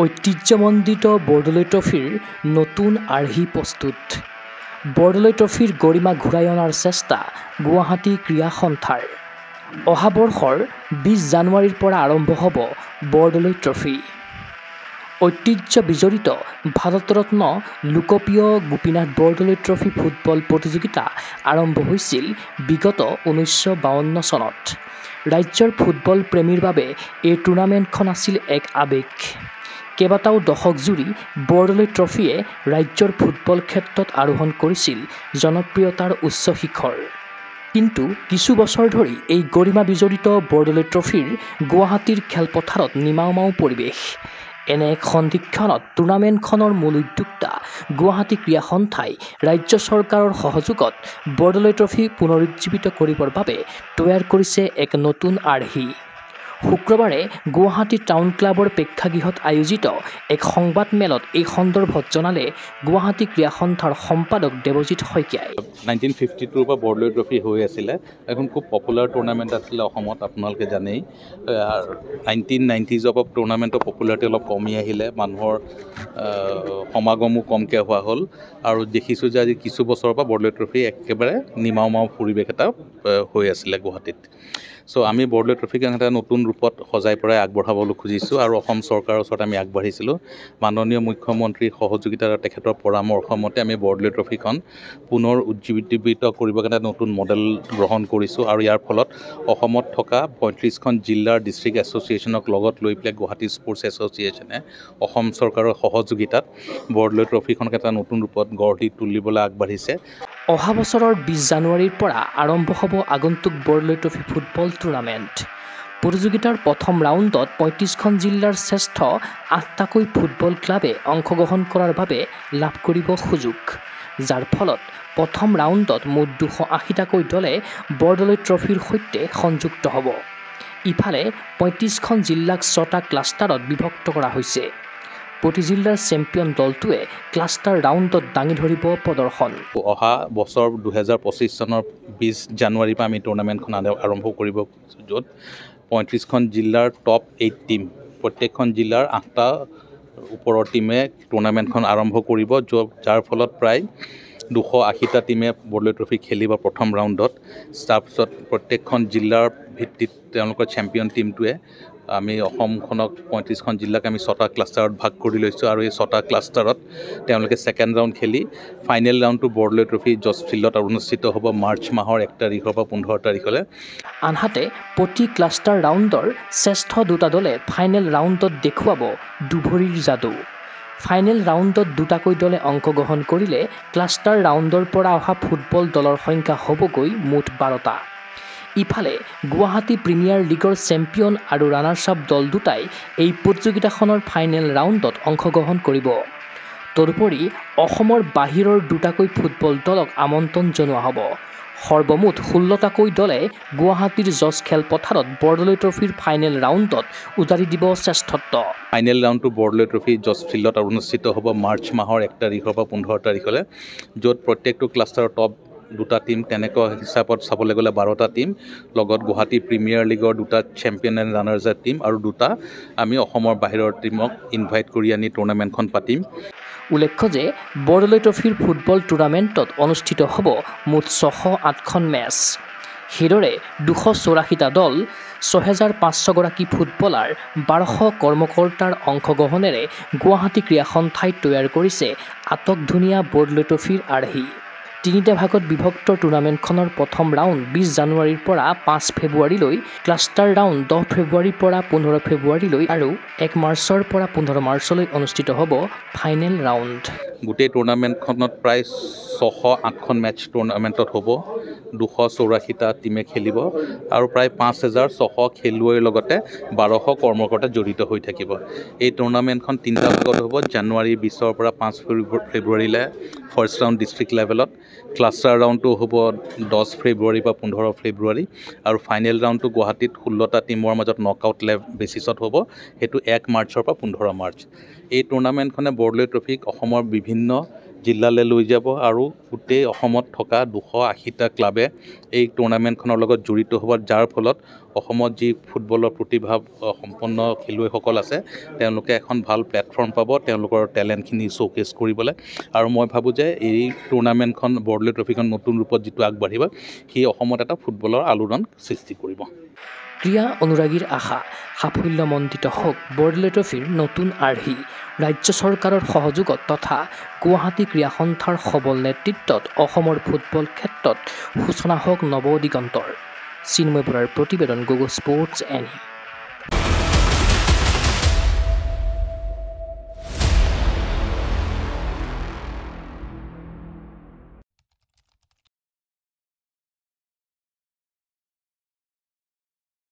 ঐতিহ্যমণ্ডিত বৰদলৈ ট্ৰফিৰ নতুন আৰ্হি প্ৰস্তুত। বৰদলৈ ট্ৰফিৰ গৰিমা ঘূৰাই অনাৰ চেষ্টা গুৱাহাটী ক্ৰীড়া সন্থাৰ। অহা বৰ্ষৰ 20 জানুৱাৰীৰ পৰা আৰম্ভ হ'ব বৰদলৈ ট্ৰফি। ঐতিহ্য বিজড়িত ভাৰতৰত্ন লোকপ্ৰিয় গোপীনাথ বৰদলৈ ট্ৰফি ফুটবল প্ৰতিযোগিতা আৰম্ভ হৈছিল বিগত 1952 চনত। ৰাজ্যৰ ফুটবল প্ৰেমীৰ বাবে এই টুৰ্ণামেণ্টখন আছিল এক আৱেগ। কেইবাটাও দশক জুৰি বৰদলৈ ট্ৰফিয়ে ৰাজ্যৰ ফুটবল ক্ষেত্ৰত আৰোহণ কৰিছিল জনপ্ৰিয়তাৰ উচ্চ শিখৰ। কিন্তু কিছু বছৰ ধৰি এই গৰিমা বিজড়িত বৰদলৈ ট্ৰফিৰ গুৱাহাটীৰ খেলপথাৰত নিমাওমাও পৰিৱেশ। এনে এক সন্ধিক্ষণত টুৰ্ণামেণ্টখনৰ মূল উদ্যোক্তা গুৱাহাটী ক্ৰীড়া সন্থাই ৰাজ্য চৰকাৰৰ সহযোগত বৰদলৈ ট্ৰফি পুনৰুজ্জীৱিত কৰিবৰ বাবে তৈয়াৰ কৰিছে এক নতুন আৰ্হি। শুক্ৰবাৰে গুৱাহাটী টাউন ক্লাবৰ প্ৰেক্ষাগৃহত আয়োজিত এক সংবাদমেলত এই সন্দৰ্ভত জনালে গুৱাহাটী ক্ৰীড়া সন্থাৰ সম্পাদক দেৱজিৎ শইকীয়াই। 1952 পৰা বৰদলৈ ট্ৰফি হৈ আছিলে। এখন খুব পপুলাৰ টুৰ্ণামেণ্ট আছিলে অসমত, আপোনালোকে জানেই। 1990s পৰা টুৰ্ণামেণ্টৰ পপুলাৰিটি অলপ কমি আহিলে, মানুহৰ সমাগমো কমকৈ হোৱা হ'ল আৰু দেখিছোঁ যে আজি কিছু বছৰৰ পৰা বৰদলৈ ট্ৰফি একেবাৰে নিমাওমাও পৰিৱেশ এটা হৈ আছিলে গুৱাহাটীত। চ' আমি বৰদলৈ ট্ৰফিক এটা নতুন ৰূপত সজাই পৰাই আগবঢ়াবলৈ খুজিছোঁ আৰু অসম চৰকাৰৰ ওচৰত আমি আগবাঢ়িছিলোঁ। মাননীয় মুখ্যমন্ত্ৰীৰ সহযোগিতা আৰু তেখেতৰ পৰামৰ্শ মতে আমি বৰদলৈ ট্ৰফিখন পুনৰ উজ্জীৱিত কৰিবৰ কাৰণে নতুন মডেল গ্ৰহণ কৰিছোঁ আৰু ইয়াৰ ফলত অসমত থকা 35খন জিলাৰ ডিষ্ট্ৰিক্ট এছ'চিয়েশ্যনক লগত লৈ পেলাই গুৱাহাটী স্পৰ্টছ এছ'চিয়েশ্যনে অসম চৰকাৰৰ সহযোগিতাত বৰদলৈ ট্ৰফিখনক এটা নতুন ৰূপত গঢ় দি তুলিবলৈ আগবাঢ়িছে। অহা বছৰৰ 20 জানুৱাৰীৰ পৰা আৰম্ভ হ'ব আগন্তুক বৰদলৈ ট্ৰফি ফুটবল টুৰ্ণামেণ্ট। প্ৰতিযোগিতাৰ প্ৰথম ৰাউণ্ডত 35খন জিলাৰ শ্ৰেষ্ঠ 8টাকৈ ফুটবল ক্লাবে অংশগ্ৰহণ কৰাৰ বাবে লাভ কৰিব সুযোগ, যাৰ ফলত প্ৰথম ৰাউণ্ডত মুঠ 280টাকৈ দলে বৰদলৈ ট্ৰফিৰ সৈতে সংযুক্ত হ'ব। ইফালে 35খন জিলাক 6টা ক্লাষ্টাৰত বিভক্ত কৰা হৈছে। প্ৰতি জিলাৰ চেম্পিয়ন দলটোৱে ক্লাষ্টাৰ ৰাউণ্ডত দাঙি ধৰিব প্ৰদৰ্শন। অহা বছৰ 2025 চনৰ 20 জানুৱাৰীৰ পৰা আমি টুৰ্ণামেণ্টখন আৰম্ভ কৰিব, য'ত 35খন জিলাৰ টপ 8 টীম, প্ৰত্যেকখন জিলাৰ 8টা ওপৰৰ টীমে টুৰ্ণামেণ্টখন আৰম্ভ কৰিব, যাৰ ফলত প্ৰায় 280টা টীমে বৰদলৈ ট্ৰফি খেলিব প্ৰথম ৰাউণ্ডত। তাৰপিছত প্ৰত্যেকখন জিলাৰ ভিত্তিত তেওঁলোকৰ চেম্পিয়ন টীমটোৱে আমি অসমখনক 35খন জিলাক আমি 6টা ক্লাষ্টাৰত ভাগ কৰি লৈছোঁ আৰু এই 6টা ক্লাষ্টাৰত তেওঁলোকে ছেকেণ্ড ৰাউণ্ড খেলি ফাইনেল ৰাউণ্ডটো বৰদলৈ ট্ৰফি জজ ফিল্ডত অনুষ্ঠিত হ'ব মাৰ্চ মাহৰ 1 তাৰিখৰ পৰা 15 তাৰিখলৈ। আনহাতে প্ৰতি ক্লাষ্টাৰ ৰাউণ্ডৰ শ্ৰেষ্ঠ 2টা দলে ফাইনেল ৰাউণ্ডত দেখুৱাব দুভৰিৰ যাদু। ফাইনেল ৰাউণ্ডত 2টাকৈ দলে অংশগ্ৰহণ কৰিলে ক্লাষ্টাৰ ৰাউণ্ডৰ পৰা অহা ফুটবল দলৰ সংখ্যা হ'বগৈ মুঠ 12টা। ইফালে গুৱাহাটী প্ৰিমিয়াৰ লীগৰ চেম্পিয়ন আৰু ৰানাৰ্ছ আপ দল দুটাই এই প্ৰতিযোগিতাখনৰ ফাইনেল ৰাউণ্ডত অংশগ্ৰহণ কৰিব। তদুপৰি অসমৰ বাহিৰৰ 2টাকৈ ফুটবল দলক আমন্ত্ৰণ জনোৱা হ'ব। সৰ্বমুঠ 16টাকৈ দলে গুৱাহাটীৰ জজ খেলপথাৰত বৰদলৈ ট্ৰফিৰ ফাইনেল ৰাউণ্ডত উজাৰি দিব শ্ৰেষ্ঠত্ব। ফাইনেল ৰাউণ্ডটো বৰদলৈ ট্ৰফি জজ ফিল্ডত অনুষ্ঠিত হ'ব মাৰ্চ মাহৰ 1 তাৰিখৰ পৰা 15 তাৰিখলৈ, য'ত প্ৰত্যেকটো ক্লাষ্টাৰৰ টপ 2টা টীম, তেনেকুৱা হিচাপত চাবলৈ গ'লে 12টা টীম, লগত গুৱাহাটী প্ৰিমিয়াৰ লীগৰ 2টা champion and runners up team আৰু 2টা আমি অসমৰ বাহিৰৰ টীমক ইনভাইট কৰি আনি টুৰ্ণামেণ্টখন পাতিম। উল্লেখ্য যে বৰদলৈ ট্ৰফিৰ ফুটবল টুৰ্ণামেণ্টত অনুষ্ঠিত হ'ব মুঠ 608খন মেচ। সেইদৰে 284টা দল, 6500গৰাকী ফুটবলাৰ, 1200 কৰ্মকৰ্তাৰ অংশগ্ৰহণেৰে গুৱাহাটী ক্ৰীড়া সন্থাই তৈয়াৰ কৰিছে আটকধুনীয়া বৰদলৈ ট্ৰফিৰ আৰ্হি। 3টা ভাগত বিভক্ত টুৰ্ণামেণ্টখনৰ প্ৰথম ৰাউণ্ড 20 জানুৱাৰীৰ পৰা 5 ফেব্ৰুৱাৰীলৈ, ক্লাষ্টাৰ ৰাউণ্ড 10 ফেব্ৰুৱাৰীৰ পৰা 15 ফেব্ৰুৱাৰীলৈ আৰু 1 মাৰ্চৰ পৰা 15 মাৰ্চলৈ অনুষ্ঠিত হ'ব ফাইনেল ৰাউণ্ড। গোটেই টুৰ্ণামেণ্টখনত প্ৰায় 608খন মেচ টুৰ্ণামেণ্টত হ'ব, 284টা টীমে খেলিব আৰু প্ৰায় 5600 খেলুৱৈৰ লগতে 1200 কৰ্মকৰ্তা জড়িত হৈ থাকিব। এই টুৰ্ণামেণ্টখন 3টা ভাগত হ'ব। জানুৱাৰী 20ৰ পৰা 5 ফেব্ৰুৱাৰীলৈ ফাৰ্ষ্ট ৰাউণ্ড ডিষ্ট্ৰিক্ট লেভেলত, ক্লাষ্টাৰ ৰাউণ্ডটো হ'ব 10 ফেব্ৰুৱাৰীৰ পৰা 15 ফেব্ৰুৱাৰী আৰু ফাইনেল ৰাউণ্ডটো গুৱাহাটীত 16টা টীমৰ মাজত নকআউট বেচিছত হ'ব, সেইটো 1 মাৰ্চৰ পৰা 15 মাৰ্চ। এই টুৰ্ণামেণ্টখনে বৰদলৈ ট্ৰফিক অসমৰ বিভিন্ন জিলালৈ লৈ যাব আৰু গোটেই অসমত থকা 280টা ক্লাবে এই টুৰ্ণামেণ্টখনৰ লগত জড়িত হ'ব, যাৰ ফলত অসমত যি ফুটবলৰ প্ৰতিভা সম্পন্ন খেলুৱৈসকল আছে তেওঁলোকে এখন ভাল প্লেটফৰ্ম পাব তেওঁলোকৰ টেলেণ্টখিনি শ্ব'কেছ কৰিবলৈ। আৰু মই ভাবোঁ যে এই টুৰ্ণামেণ্টখন বৰদলৈ ট্ৰফিখন নতুন ৰূপত যিটো আগবাঢ়িব সি অসমত এটা ফুটবলৰ আলোড়ন সৃষ্টি কৰিব। ক্ৰীড়া অনুৰাগীৰ আশা সাফল্যমণ্ডিত হওক বৰদলৈ ট্ৰফিৰ নতুন আৰ্হি। ৰাজ্য চৰকাৰৰ সহযোগত তথা গুৱাহাটী ক্ৰীড়া সন্থাৰ সবল নেতৃত্বত অসমৰ ফুটবল ক্ষেত্ৰত সূচনা হওক নৱ দিগন্তৰ। চিন্ময় বৰাৰ প্ৰতিবেদন, গোগো স্পৰ্টছ এনি।